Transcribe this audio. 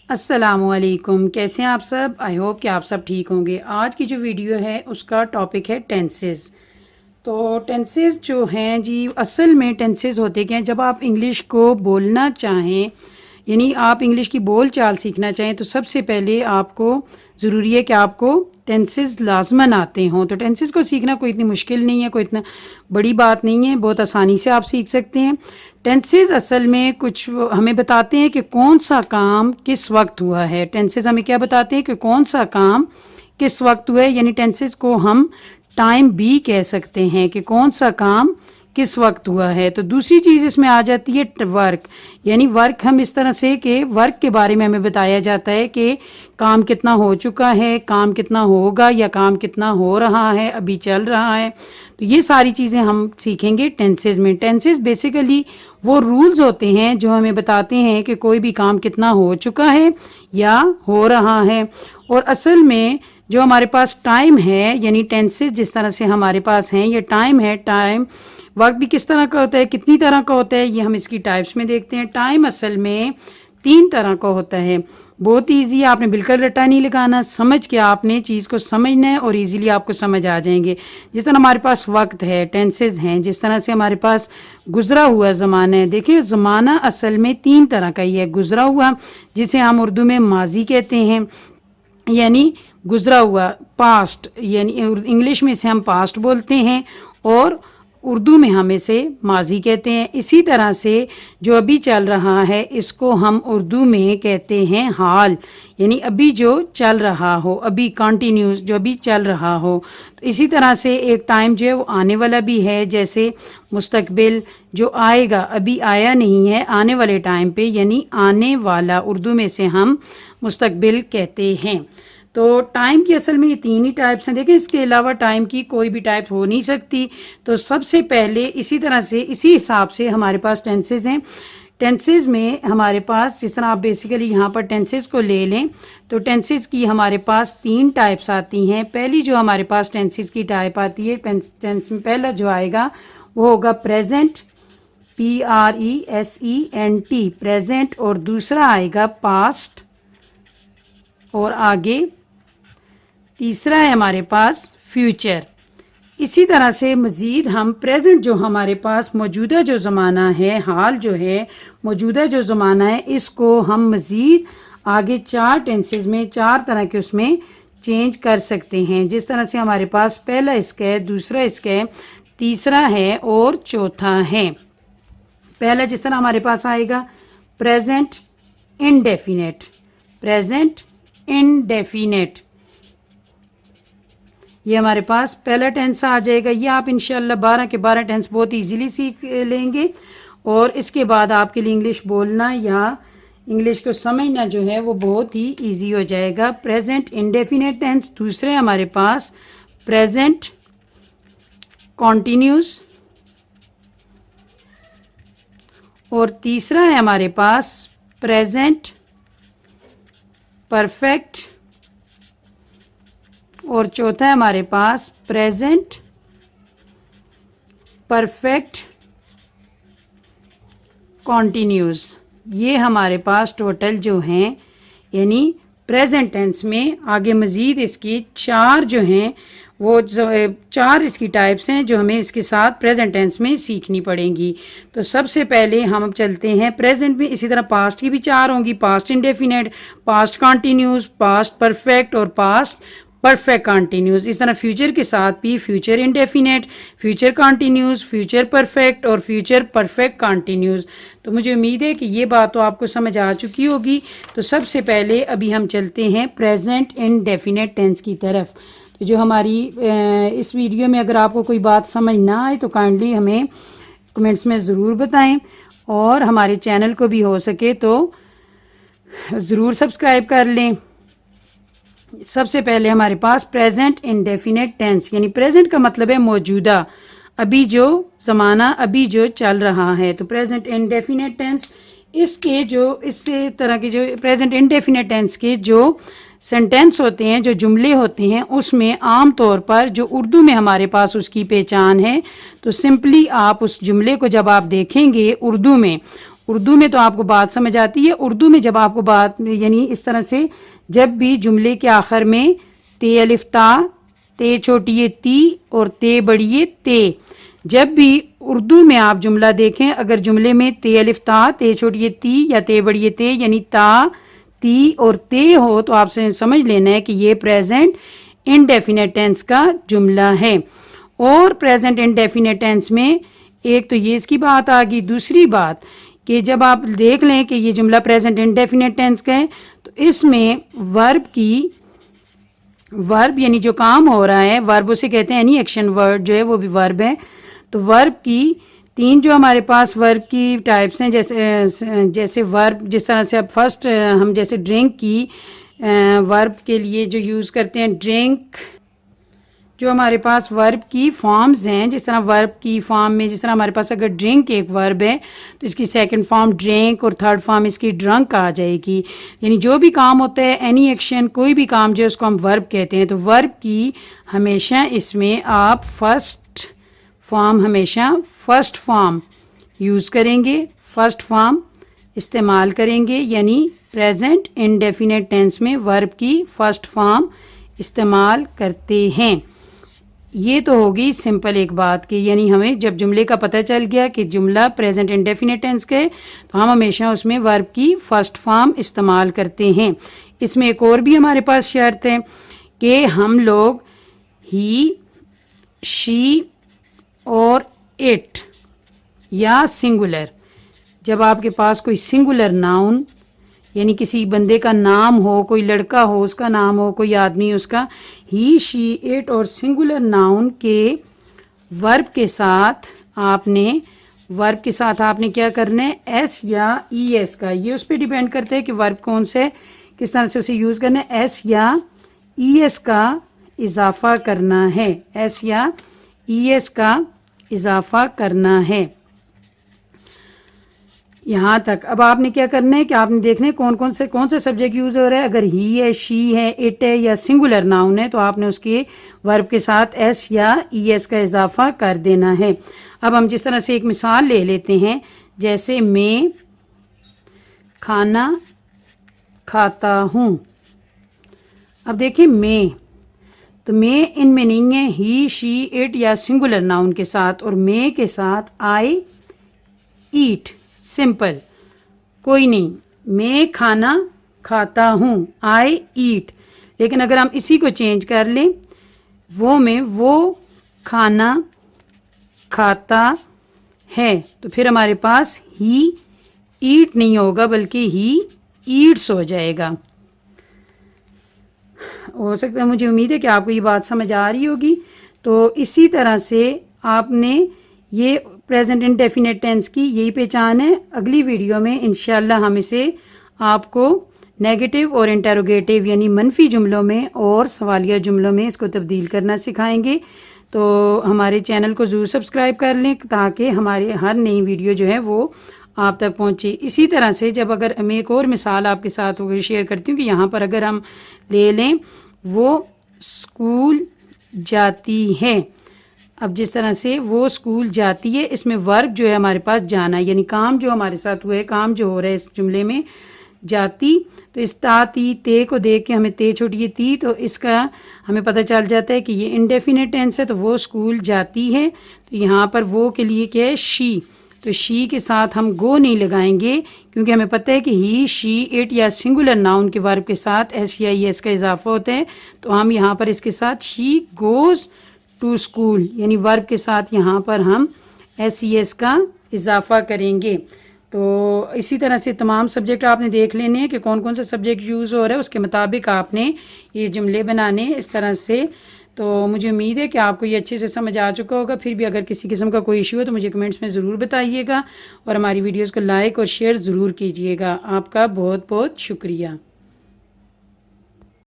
السلام علیکم، کیسے ہیں آپ سب؟ آئی ہوپ کہ آپ سب ٹھیک ہوں گے۔ آج کی جو ویڈیو ہے اس کا ٹاپک ہے ٹینسز۔ تو ٹینسز جو ہیں جی، اصل میں ٹینسز ہوتے کیا ہیں؟ جب آپ انگلش کو بولنا چاہیں، یعنی آپ انگلش کی بول چال سیکھنا چاہیں، تو سب سے پہلے آپ کو ضروری ہے کہ آپ کو ٹینسز لازماً آتے ہوں۔ تو ٹینسز کو سیکھنا کوئی اتنی مشکل نہیں ہے، کوئی اتنا بڑی بات نہیں ہے، بہت آسانی سے آپ سیکھ سکتے ہیں۔ ٹینسز اصل میں کچھ ہمیں بتاتے ہیں کہ کون سا کام کس وقت ہوا ہے۔ ٹینسز ہمیں کیا بتاتے ہیں کہ کون سا کام کس وقت ہوا ہے، یعنی ٹینسز کو ہم ٹائم بھی کہہ سکتے ہیں کہ کون سا کام کس وقت ہوا ہے۔ تو دوسری چیز اس میں آ جاتی ہے ورک، یعنی ورک ہم اس طرح سے کہ ورک کے بارے میں ہمیں بتایا جاتا ہے کہ کام کتنا ہو چکا ہے، کام کتنا ہوگا، یا کام کتنا ہو رہا ہے، ابھی چل رہا ہے۔ تو یہ ساری چیزیں ہم سیکھیں گے ٹینسز میں۔ ٹینسز بیسیکلی وہ رولز ہوتے ہیں جو ہمیں بتاتے ہیں کہ کوئی بھی کام کتنا ہو چکا ہے یا ہو رہا ہے۔ اور اصل میں جو ہمارے پاس ٹائم ہے، یعنی ٹینسز جس طرح سے ہمارے پاس ہیں، یہ ٹائم ہے، ٹائم وقت بھی کس طرح کا ہوتا ہے، کتنی طرح کا ہوتا ہے، یہ ہم اس کی ٹائپس میں دیکھتے ہیں۔ ٹائم اصل میں 3 طرح کا ہوتا ہے۔ بہت ایزی ہے، آپ نے بالکل رٹا نہیں لگانا، سمجھ کے آپ نے چیز کو سمجھنا ہے اور ایزیلی آپ کو سمجھ آ جائیں گے۔ جس طرح ہمارے پاس وقت ہے، ٹینسز ہیں، جس طرح سے ہمارے پاس گزرا ہوا زمانہ ہے۔ دیکھیں زمانہ اصل میں 3 طرح کا ہی ہے۔ گزرا ہوا جسے ہم اردو میں ماضی کہتے ہیں، یعنی گزرا ہوا، پاسٹ، یعنی انگلش میں اسے ہم پاسٹ بولتے ہیں اور اردو میں ہم اسے ماضی کہتے ہیں۔ اسی طرح سے جو ابھی چل رہا ہے اس کو ہم اردو میں کہتے ہیں حال، یعنی ابھی جو چل رہا ہو، ابھی کنٹینیوس جو ابھی چل رہا ہو۔ تو اسی طرح سے ایک ٹائم جو ہے وہ آنے والا بھی ہے، جیسے مستقبل جو آئے گا، ابھی آیا نہیں ہے، آنے والے ٹائم پہ، یعنی آنے والا اردو میں سے ہم مستقبل کہتے ہیں۔ تو ٹائم کی اصل میں یہ 3 ہی ٹائپس ہیں۔ دیکھیں اس کے علاوہ ٹائم کی کوئی بھی ٹائپ ہو نہیں سکتی۔ تو سب سے پہلے اسی طرح سے اسی حساب سے ہمارے پاس ٹینسز ہیں۔ ٹینسز میں ہمارے پاس جس طرح آپ بیسیکلی یہاں پر ٹینسز کو لے لیں تو ٹینسز کی ہمارے پاس 3 ٹائپس آتی ہیں۔ پہلی جو ہمارے پاس ٹینسز کی ٹائپ آتی ہے، ٹینس میں پہلا جو آئے گا وہ ہوگا پریزنٹ، PRESENT، پریزنٹ، اور دوسرا آئے گا پاسٹ، اور آگے تیسرا ہے ہمارے پاس فیوچر۔ اسی طرح سے مزید ہم پریزنٹ جو ہمارے پاس موجودہ جو زمانہ ہے، حال جو ہے، موجودہ جو زمانہ ہے، اس کو ہم مزید آگے 4 ٹینسز میں 4 طرح کے اس میں چینج کر سکتے ہیں۔ جس طرح سے ہمارے پاس پہلا اس کا ہے، دوسرا اس کا ہے، تیسرا ہے اور چوتھا ہے۔ پہلا جس طرح ہمارے پاس آئے گا پریزنٹ انڈیفینٹ، پریزنٹ انڈیفینٹ، یہ ہمارے پاس پہلا ٹینس آ جائے گا۔ یہ آپ انشاءاللہ 12 کے 12 ٹینس بہت ایزیلی سیکھ لیں گے، اور اس کے بعد آپ کے لیے انگلش بولنا یا انگلش کو سمجھنا جو ہے وہ بہت ہی ایزی ہو جائے گا۔ پریزنٹ انڈیفینٹ ٹینس، دوسرے ہمارے پاس پریزنٹ کنٹینیوس، اور تیسرا ہے ہمارے پاس پریزنٹ پرفیکٹ، اور چوتھا ہے ہمارے پاس پریزنٹ پرفیکٹ کنٹینیوس۔ یہ ہمارے پاس ٹوٹل جو ہیں، یعنی پریزنٹ ٹینس میں آگے مزید اس کی 4 جو ہیں وہ 4 اس کی ٹائپس ہیں جو ہمیں اس کے ساتھ پریزنٹ ٹینس میں سیکھنی پڑیں گی۔ تو سب سے پہلے ہم چلتے ہیں پریزنٹ میں۔ اسی طرح پاسٹ کی بھی 4 ہوں گی، past indefinite, past continuous, past perfect اور پاسٹ پرفیکٹ کنٹینیوس۔ اس طرح فیوچر کے ساتھ بھی future indefinite, future continuous, future perfect اور فیوچر پرفیکٹ کنٹینیوس۔ تو مجھے امید ہے کہ یہ بات تو آپ کو سمجھ آ چکی ہوگی۔ تو سب سے پہلے ابھی ہم چلتے ہیں پریزنٹ انڈیفینٹ ٹینس کی طرف۔ تو جو ہماری اس ویڈیو میں اگر آپ کو کوئی بات سمجھ نہ آئے تو کائنڈلی ہمیں کمنٹس میں ضرور بتائیں، اور ہمارے چینل کو بھی ہو سکے تو ضرور سبسکرائب کر لیں۔ سب سے پہلے ہمارے پاس پریزنٹ انڈیفینٹ ٹینس، یعنی پریزنٹ کا مطلب ہے موجودہ، ابھی جو زمانہ ابھی جو چل رہا ہے۔ تو پریزنٹ انڈیفینٹ ٹینس اس طرح کے جو پریزنٹ انڈیفینٹ ٹینس کے جو سینٹینس ہوتے ہیں، جو جملے ہوتے ہیں، اس میں عام طور پر جو اردو میں ہمارے پاس اس کی پہچان ہے، تو سمپلی آپ اس جملے کو جب آپ دیکھیں گے اردو میں، اردو میں تو آپ کو بات سمجھ آتی ہے. اردو میں جب آپ کو بات یعنی اس طرح سے جب بھی جملے کے آخر میں تے الف تا، تے چھوٹی ہے تی اور تے بڑی ہے تے، جب بھی اردو میں آپ جملہ دیکھیں اگر جملے میں تے الف تا، تے چھوٹی ہے تی یا تے بڑی ہے تے یعنی تا، تی اور تے ہو تو آپ سے سمجھ لینا ہے کہ یہ پریزنٹ انڈیفینٹ ٹینس کا جملہ ہے. اور پریزنٹ انڈیفینٹ ٹینس میں ایک تو یہ اس کی بات آ گئی. دوسری بات کہ جب آپ دیکھ لیں کہ یہ جملہ پریزنٹ انڈیفینٹ ٹینس کا ہے تو اس میں ورب یعنی جو کام ہو رہا ہے، ورب اسے کہتے ہیں اینی ایکشن ورڈ جو ہے وہ بھی ورب ہے. تو ورب کی 3 جو ہمارے پاس ورب کی ٹائپس ہیں، جیسے ورب جس طرح سے اب فرسٹ ہم جیسے ڈرنک کی ورب کے لیے جو یوز کرتے ہیں ڈرنک، جو ہمارے پاس ورب کی فارمز ہیں، جس طرح ورب کی فارم میں جس طرح ہمارے پاس اگر ڈرنک ایک ورب ہے تو اس کی سیکنڈ فارم ڈرنک اور تھرڈ فارم اس کی ڈرنک آ جائے گی. یعنی جو بھی کام ہوتا ہے اینی ایکشن، کوئی بھی کام جو ہے اس کو ہم ورب کہتے ہیں. تو ورب کی ہمیشہ اس میں آپ فرسٹ فارم یوز کریں گے، فرسٹ فارم استعمال کریں گے. یعنی پریزنٹ انڈیفینٹ ٹینس میں ورب کی فرسٹ فارم استعمال کرتے ہیں. یہ تو ہوگی سمپل ایک بات کہ یعنی ہمیں جب جملے کا پتہ چل گیا کہ جملہ پریزنٹ انڈیفینٹ ٹینس کا ہے تو ہم ہمیشہ اس میں ورب کی فرسٹ فارم استعمال کرتے ہیں. اس میں ایک اور بھی ہمارے پاس شرط ہے کہ ہم لوگ ہی، شی اور اٹ یا سنگولر، جب آپ کے پاس کوئی سنگولر ناؤن یعنی کسی بندے کا نام ہو، کوئی لڑکا ہو اس کا نام ہو، کوئی آدمی اس کا، ہی، شی، اٹ اور سنگولر ناؤن کے ورب کے ساتھ آپ نے کیا کرنا ہے، ایس یا ای ایس کا، یہ اس پہ ڈیپینڈ کرتا ہے کہ ورب کون سے کس طرح سے اسے یوز کرنا ہے، ایس یا ای ایس کا اضافہ کرنا ہے، ایس یا ای ایس کا اضافہ کرنا ہے. یہاں تک اب آپ نے کیا کرنا ہے کہ آپ نے دیکھنا ہے کون سے سبجیکٹ یوز ہو رہا ہے. اگر ہی ہے، شی ہے، اٹ ہے یا سنگولر ناؤن ہے تو آپ نے اس کے ورب کے ساتھ ایس یا ای ایس کا اضافہ کر دینا ہے. اب ہم جس طرح سے ایک مثال لے لیتے ہیں، جیسے میں کھانا کھاتا ہوں. اب دیکھیں میں ان میں نہیں ہے ہی، شی، اٹ یا سنگولر ناؤن کے ساتھ، اور میں کے ساتھ آئی ایٹ، سمپل کوئی نہیں، میں کھانا کھاتا ہوں، آئی ایٹ. لیکن اگر ہم اسی کو چینج کر لیں وہ کھانا کھاتا ہے تو پھر ہمارے پاس ہی ایٹ نہیں ہوگا بلکہ ہی ایٹس ہو جائے گا. ہو سکتا ہے، مجھے امید ہے کہ آپ کو یہ بات سمجھ آ رہی ہوگی. تو اسی طرح سے آپ نے یہ پریزنٹ انڈیفینٹ ٹینس کی یہی پہچان ہے. اگلی ویڈیو میں انشاءاللہ ہم اسے آپ کو نیگیٹو اور انٹروگیٹو یعنی منفی جملوں میں اور سوالیہ جملوں میں اس کو تبدیل کرنا سکھائیں گے. تو ہمارے چینل کو ضرور سبسکرائب کر لیں تاکہ ہمارے ہر نئی ویڈیو جو ہے وہ آپ تک پہنچے. اسی طرح سے جب اگر میں ایک اور مثال آپ کے ساتھ شیئر کرتی ہوں کہ یہاں پر اگر ہم لے لیں وہ اسکول جاتی ہے. اب جس طرح سے وہ اسکول جاتی ہے، اس میں ورب جو ہے ہمارے پاس جانا، یعنی کام جو ہمارے ساتھ ہوا ہے، کام جو ہو رہا ہے اس جملے میں جاتی. تو اس تا، تی، تے کو دیکھ کے ہمیں تے چھوٹی ہے تی، تو اس کا ہمیں پتہ چل جاتا ہے کہ یہ انڈیفینٹ ٹینس ہے. تو وہ اسکول جاتی ہے، تو یہاں پر وہ کے لیے کیا ہے، شی. تو شی کے ساتھ ہم گو نہیں لگائیں گے کیونکہ ہمیں پتہ ہے کہ ہی، شی، اٹ یا سنگولر ناؤن کے ورب کے ساتھ ایس یا ای ایس کا اضافہ ہوتا ہے. تو ہم یہاں پر اس کے ساتھ شی گوز ٹو اسکول یعنی ورب کے ساتھ یہاں پر ہم ایس ای ایس کا اضافہ کریں گے. تو اسی طرح سے تمام سبجیکٹ آپ نے دیکھ لینے ہیں کہ کون سے سبجیکٹ یوز ہو رہا ہے، اس کے مطابق آپ نے یہ جملے بنانے اس طرح سے. تو مجھے امید ہے کہ آپ کو یہ اچھے سے سمجھ آ چکا ہوگا. پھر بھی اگر کسی قسم کا کوئی ایشو ہے تو مجھے کمنٹس میں ضرور بتائیے گا اور ہماری ویڈیوز کو لائک اور شیئر ضرور کیجیے گا. آپ کا بہت بہت شکریہ.